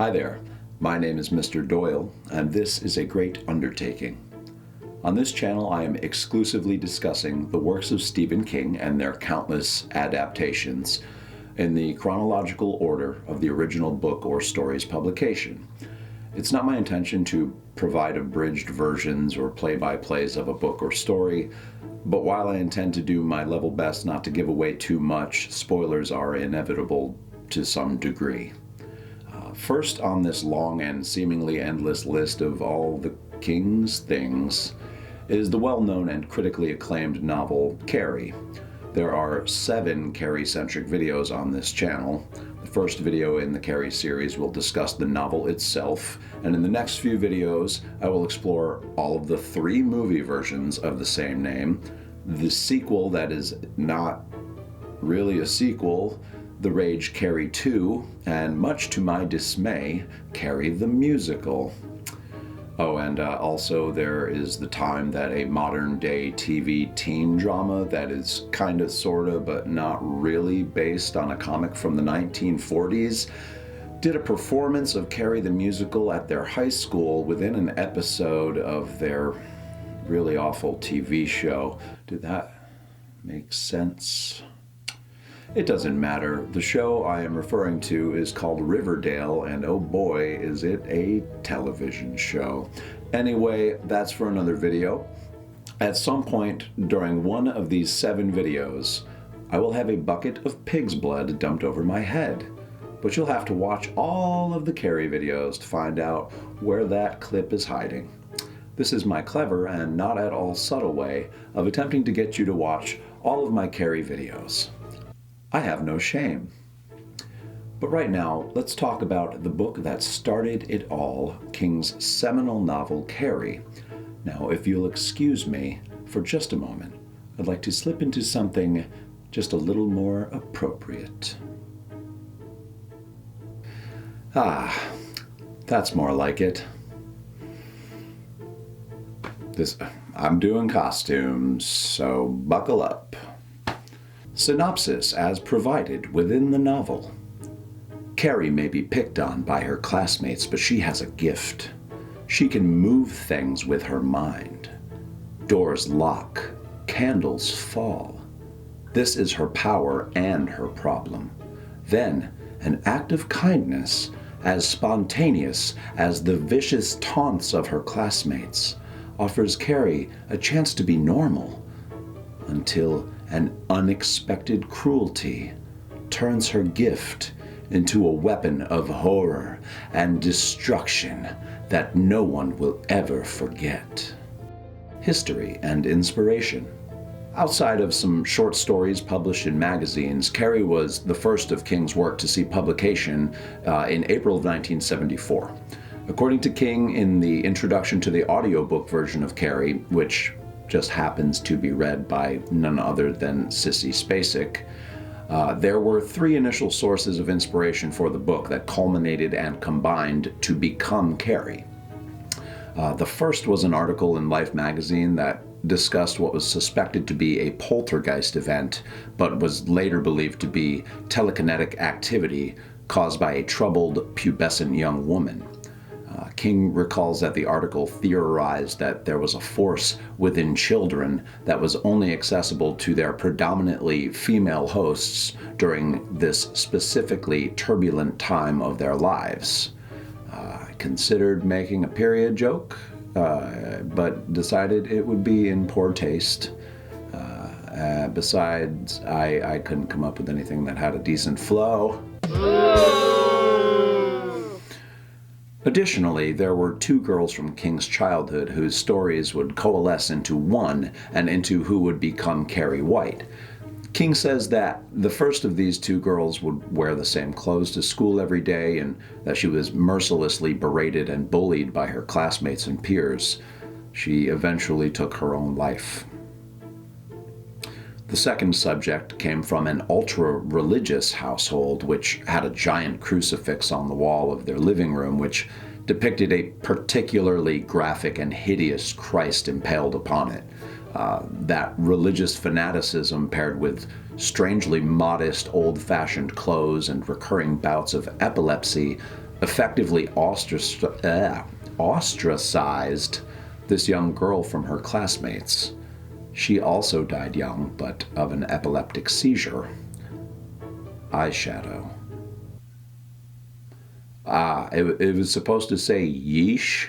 Hi there, my name is Mr. Doyle, and this is a great undertaking. On this channel, I am exclusively discussing the works of Stephen King and their countless adaptations in the chronological order of the original book or story's publication. It's not my intention to provide abridged versions or play-by-plays of a book or story, but while I intend to do my level best not to give away too much, spoilers are inevitable to some degree. First on this long and seemingly endless list of all the King's things is the well-known and critically acclaimed novel Carrie. There are 7 Carrie-centric videos on this channel. The first video in the Carrie series will discuss the novel itself, and in the next few videos I will explore all of the 3 movie versions of the same name, the sequel that is not really a sequel, The Rage Carrie 2, and much to my dismay, Carrie the Musical. Oh, and also there is the time that a modern-day TV teen drama that is kinda, sorta, but not really based on a comic from the 1940s did a performance of Carrie the Musical at their high school within an episode of their really awful TV show. Did that make sense? It doesn't matter. The show I am referring to is called Riverdale, and oh boy, is it a television show. Anyway, that's for another video. At some point during one of these 7 videos, I will have a bucket of pig's blood dumped over my head. But you'll have to watch all of the Carrie videos to find out where that clip is hiding. This is my clever and not at all subtle way of attempting to get you to watch all of my Carrie videos. I have no shame. But right now, let's talk about the book that started it all, King's seminal novel, Carrie. Now, if you'll excuse me for just a moment, I'd like to slip into something just a little more appropriate. Ah, that's more like it. I'm doing costumes, so buckle up. Synopsis as provided within the novel. Carrie may be picked on by her classmates, but she has a gift. She can move things with her mind. Doors lock, candles fall. This is her power and her problem. Then, an act of kindness, as spontaneous as the vicious taunts of her classmates, offers Carrie a chance to be normal, until an unexpected cruelty turns her gift into a weapon of horror and destruction that no one will ever forget. History and inspiration. Outside of some short stories published in magazines, Carrie was the first of King's work to see publication in April of 1974. According to King, in the introduction to the audiobook version of Carrie, which just happens to be read by none other than Sissy Spacek, there were 3 initial sources of inspiration for the book that culminated and combined to become Carrie. The first was an article in Life magazine that discussed what was suspected to be a poltergeist event, but was later believed to be telekinetic activity caused by a troubled, pubescent young woman. King recalls that the article theorized that there was a force within children that was only accessible to their predominantly female hosts during this specifically turbulent time of their lives. Considered making a period joke, but decided it would be in poor taste. Besides, I couldn't come up with anything that had a decent flow. Additionally, there were 2 girls from King's childhood whose stories would coalesce into one and into who would become Carrie White. King says that the first of these 2 girls would wear the same clothes to school every day and that she was mercilessly berated and bullied by her classmates and peers. She eventually took her own life. The second subject came from an ultra-religious household which had a giant crucifix on the wall of their living room which depicted a particularly graphic and hideous Christ impaled upon it. That religious fanaticism paired with strangely modest old-fashioned clothes and recurring bouts of epilepsy effectively ostracized this young girl from her classmates. She also died young, but of an epileptic seizure. Eyeshadow. It was supposed to say yeesh.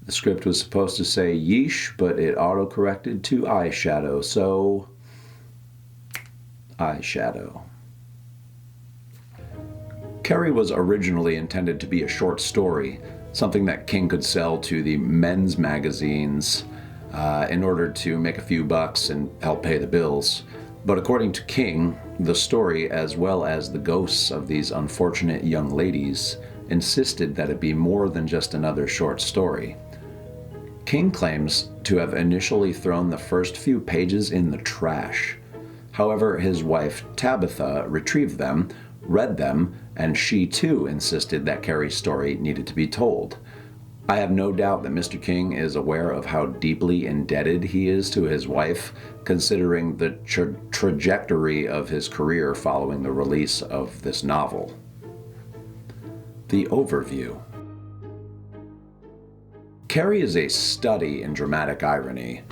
The script was supposed to say yeesh, but it auto-corrected to eyeshadow, so eyeshadow. Carrie was originally intended to be a short story, something that King could sell to the men's magazines in order to make a few bucks and help pay the bills. But according to King, the story, as well as the ghosts of these unfortunate young ladies, insisted that it be more than just another short story. King claims to have initially thrown the first few pages in the trash. However, his wife Tabitha retrieved them, read them, and she too insisted that Carrie's story needed to be told. I have no doubt that Mr. King is aware of how deeply indebted he is to his wife, considering the trajectory of his career following the release of this novel. The overview. Carrie is a study in dramatic irony.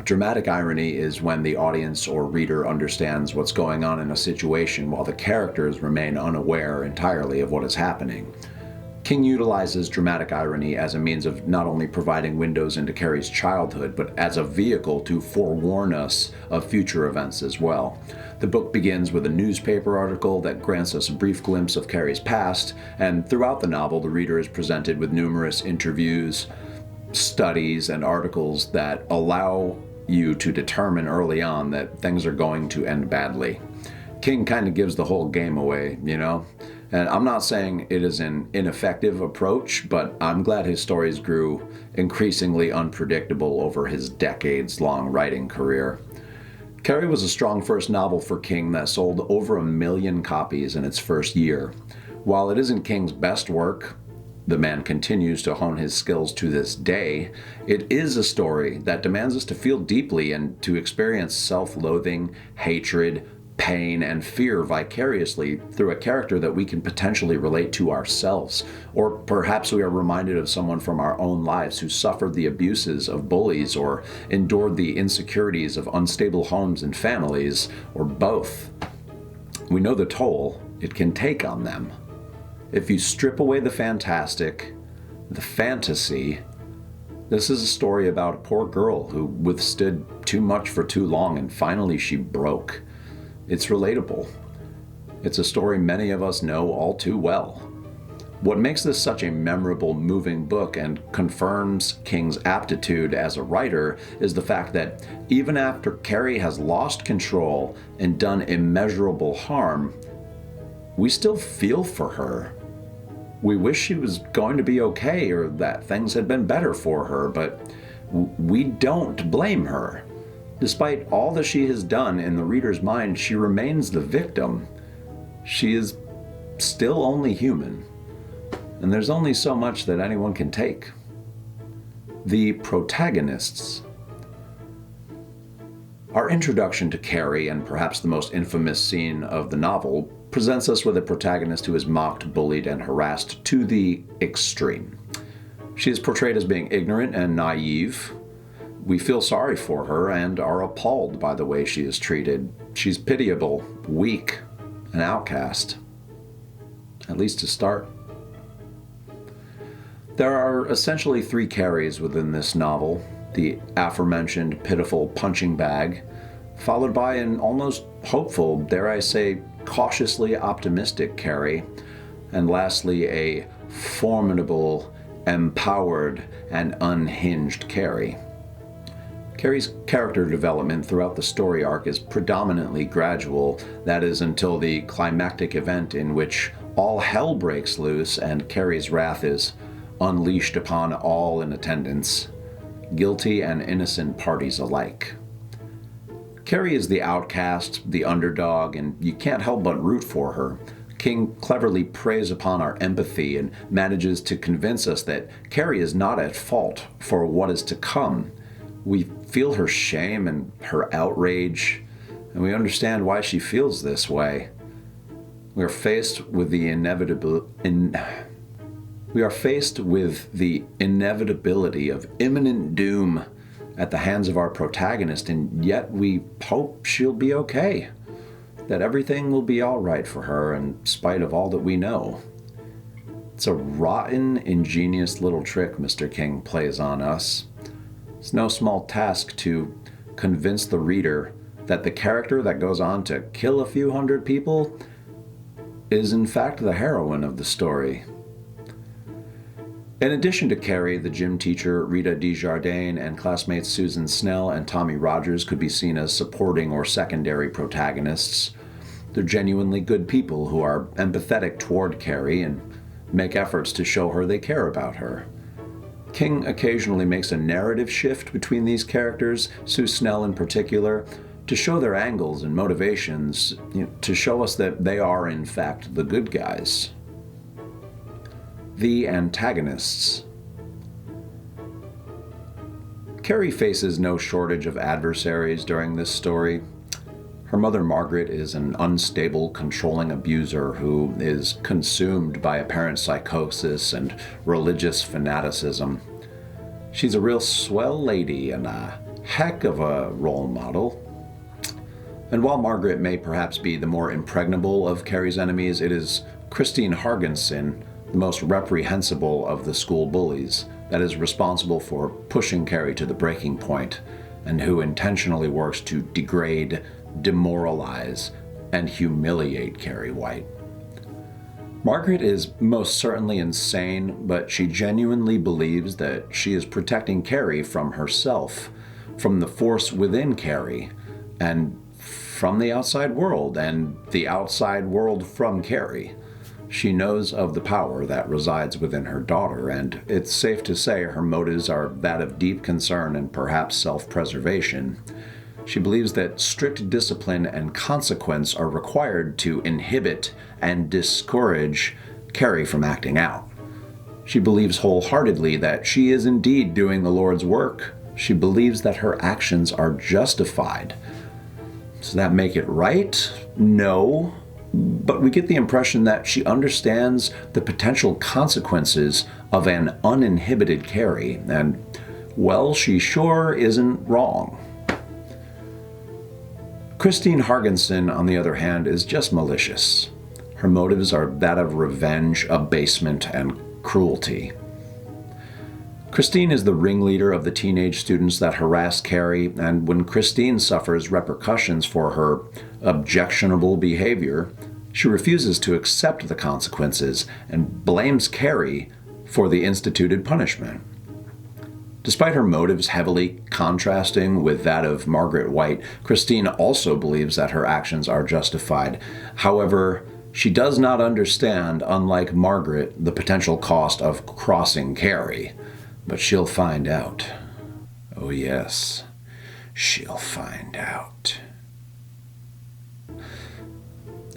Dramatic irony is when the audience or reader understands what's going on in a situation while the characters remain unaware entirely of what is happening. King utilizes dramatic irony as a means of not only providing windows into Carrie's childhood, but as a vehicle to forewarn us of future events as well. The book begins with a newspaper article that grants us a brief glimpse of Carrie's past, and throughout the novel, the reader is presented with numerous interviews, studies, and articles that allow you to determine early on that things are going to end badly. King kind of gives the whole game away, you know? And I'm not saying it is an ineffective approach, but I'm glad his stories grew increasingly unpredictable over his decades-long writing career. Carrie was a strong first novel for King that sold over 1 million copies in its first year. While it isn't King's best work, the man continues to hone his skills to this day, it is a story that demands us to feel deeply and to experience self-loathing, hatred, pain, and fear vicariously through a character that we can potentially relate to ourselves. Or perhaps we are reminded of someone from our own lives who suffered the abuses of bullies or endured the insecurities of unstable homes and families, or both. We know the toll it can take on them. If you strip away the fantastic, the fantasy, this is a story about a poor girl who withstood too much for too long and finally she broke. It's relatable. It's a story many of us know all too well. What makes this such a memorable, moving book and confirms King's aptitude as a writer is the fact that even after Carrie has lost control and done immeasurable harm, we still feel for her. We wish she was going to be okay or that things had been better for her, but we don't blame her. Despite all that she has done, in the reader's mind, she remains the victim. She is still only human, and there's only so much that anyone can take. The Protagonists. Our introduction to Carrie, and perhaps the most infamous scene of the novel, presents us with a protagonist who is mocked, bullied, and harassed to the extreme. She is portrayed as being ignorant and naive. We feel sorry for her and are appalled by the way she is treated. She's pitiable, weak, an outcast. At least to start. There are essentially 3 Carries within this novel. The aforementioned pitiful punching bag, followed by an almost hopeful, dare I say, cautiously optimistic Carrie, and lastly a formidable, empowered, and unhinged Carrie. Carrie's character development throughout the story arc is predominantly gradual, that is until the climactic event in which all hell breaks loose and Carrie's wrath is unleashed upon all in attendance, guilty and innocent parties alike. Carrie is the outcast, the underdog, and you can't help but root for her. King cleverly preys upon our empathy and manages to convince us that Carrie is not at fault for what is to come. We feel her shame and her outrage, and we understand why she feels this way. We are faced with the We are faced with the inevitability of imminent doom at the hands of our protagonist, and yet we hope she'll be okay, that everything will be all right for her in spite of all that we know. It's a rotten, ingenious little trick Mr. King plays on us. It's no small task to convince the reader that the character that goes on to kill a few hundred people is in fact the heroine of the story. In addition to Carrie, the gym teacher Rita Desjardins and classmates Susan Snell and Tommy Rogers could be seen as supporting or secondary protagonists. They're genuinely good people who are empathetic toward Carrie and make efforts to show her they care about her. King occasionally makes a narrative shift between these characters, Sue Snell in particular, to show their angles and motivations, to show us that they are in fact the good guys. The Antagonists. Carrie faces no shortage of adversaries during this story. Her mother Margaret is an unstable, controlling abuser who is consumed by apparent psychosis and religious fanaticism. She's a real swell lady and a heck of a role model. And while Margaret may perhaps be the more impregnable of Carrie's enemies, it is Christine Hargensen, the most reprehensible of the school bullies, that is responsible for pushing Carrie to the breaking point, and who intentionally works to degrade, demoralize, and humiliate Carrie White. Margaret is most certainly insane, but she genuinely believes that she is protecting Carrie from herself, from the force within Carrie, and from the outside world, and the outside world from Carrie. She knows of the power that resides within her daughter, and it's safe to say her motives are that of deep concern and perhaps self-preservation. She believes that strict discipline and consequence are required to inhibit and discourage Carrie from acting out. She believes wholeheartedly that she is indeed doing the Lord's work. She believes that her actions are justified. Does that make it right? No. But we get the impression that she understands the potential consequences of an uninhibited Carrie, and, well, she sure isn't wrong. Christine Hargensen, on the other hand, is just malicious. Her motives are that of revenge, abasement, and cruelty. Christine is the ringleader of the teenage students that harass Carrie, and when Christine suffers repercussions for her objectionable behavior, she refuses to accept the consequences and blames Carrie for the instituted punishment. Despite her motives heavily contrasting with that of Margaret White, Christine also believes that her actions are justified. However, she does not understand, unlike Margaret, the potential cost of crossing Carrie. But she'll find out. Oh yes, she'll find out.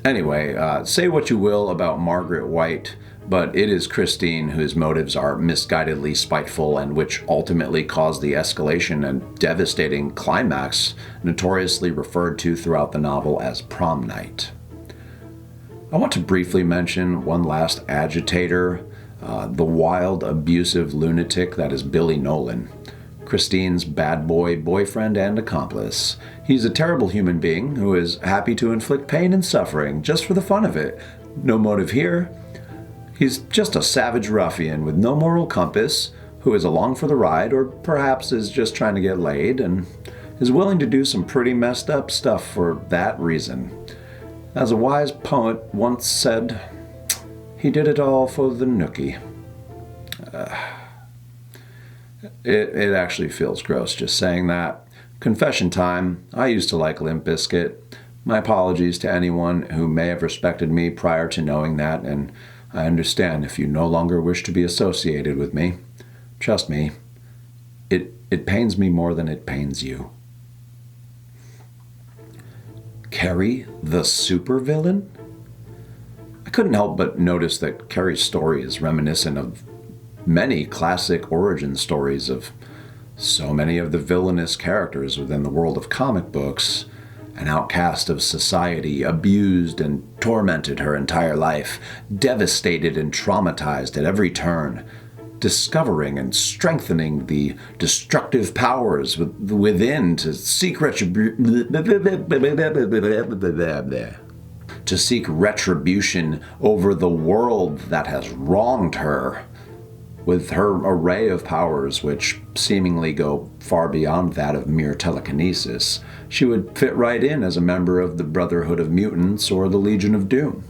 Anyway, say what you will about Margaret White, but it is Christine whose motives are misguidedly spiteful and which ultimately caused the escalation and devastating climax notoriously referred to throughout the novel as prom night. I want to briefly mention one last agitator, the wild, abusive lunatic that is Billy Nolan, Christine's bad boy boyfriend and accomplice. He's a terrible human being who is happy to inflict pain and suffering just for the fun of it. No motive here. He's just a savage ruffian with no moral compass who is along for the ride, or perhaps is just trying to get laid, and is willing to do some pretty messed up stuff for that reason. As a wise poet once said, he did it all for the nookie. It actually feels gross just saying that. Confession time, I used to like Limp Bizkit. My apologies to anyone who may have respected me prior to knowing that, and I understand if you no longer wish to be associated with me. Trust me, it pains me more than it pains you. Carrie, the supervillain? I couldn't help but notice that Carrie's story is reminiscent of many classic origin stories of so many of the villainous characters within the world of comic books, An outcast of society, abused and tormented her entire life, devastated and traumatized at every turn, discovering and strengthening the destructive powers within to seek retribution over the world that has wronged her. With her array of powers, which seemingly go far beyond that of mere telekinesis, she would fit right in as a member of the Brotherhood of Mutants or the Legion of Doom.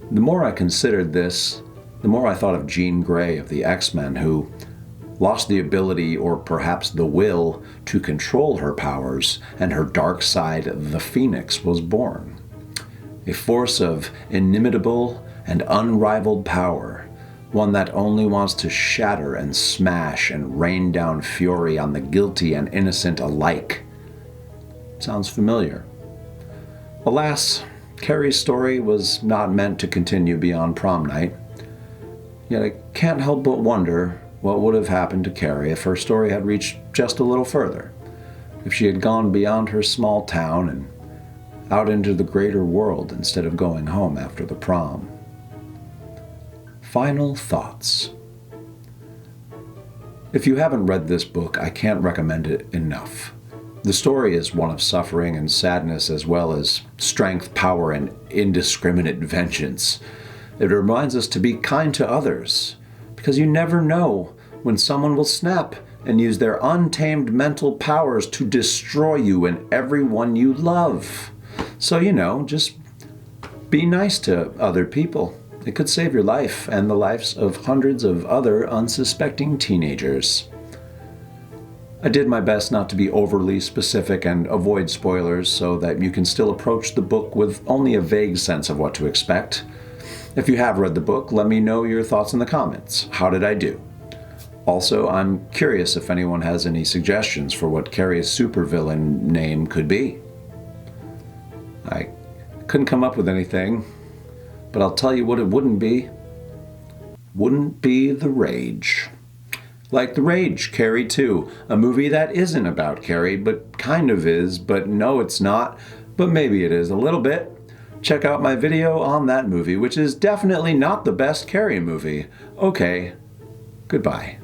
The more I considered this, the more I thought of Jean Grey of the X-Men, who lost the ability, or perhaps the will, to control her powers, and her dark side, the Phoenix, was born. A force of inimitable and unrivaled power, one that only wants to shatter and smash and rain down fury on the guilty and innocent alike. Sounds familiar. Alas, Carrie's story was not meant to continue beyond prom night. Yet I can't help but wonder what would have happened to Carrie if her story had reached just a little further, if she had gone beyond her small town and out into the greater world instead of going home after the prom. Final thoughts. If you haven't read this book, I can't recommend it enough. The story is one of suffering and sadness, as well as strength, power, and indiscriminate vengeance. It reminds us to be kind to others, because you never know when someone will snap and use their untamed mental powers to destroy you and everyone you love. So, just be nice to other people. It could save your life and the lives of hundreds of other unsuspecting teenagers. I did my best not to be overly specific and avoid spoilers so that you can still approach the book with only a vague sense of what to expect. If you have read the book, let me know your thoughts in the comments. How did I do? Also, I'm curious if anyone has any suggestions for what Carrie's supervillain name could be. I couldn't come up with anything. But I'll tell you what it wouldn't be. Wouldn't be The Rage. Like The Rage, Carrie 2, a movie that isn't about Carrie, but kind of is, but no, it's not, but maybe it is a little bit. Check out my video on that movie, which is definitely not the best Carrie movie. Okay, goodbye.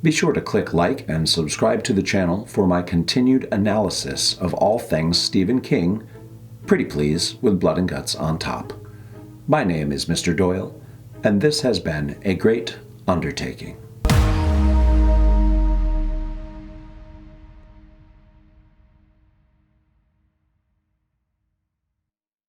Be sure to click like and subscribe to the channel for my continued analysis of all things Stephen King, pretty please, with blood and guts on top. My name is Mr. Doyle, and this has been a great undertaking.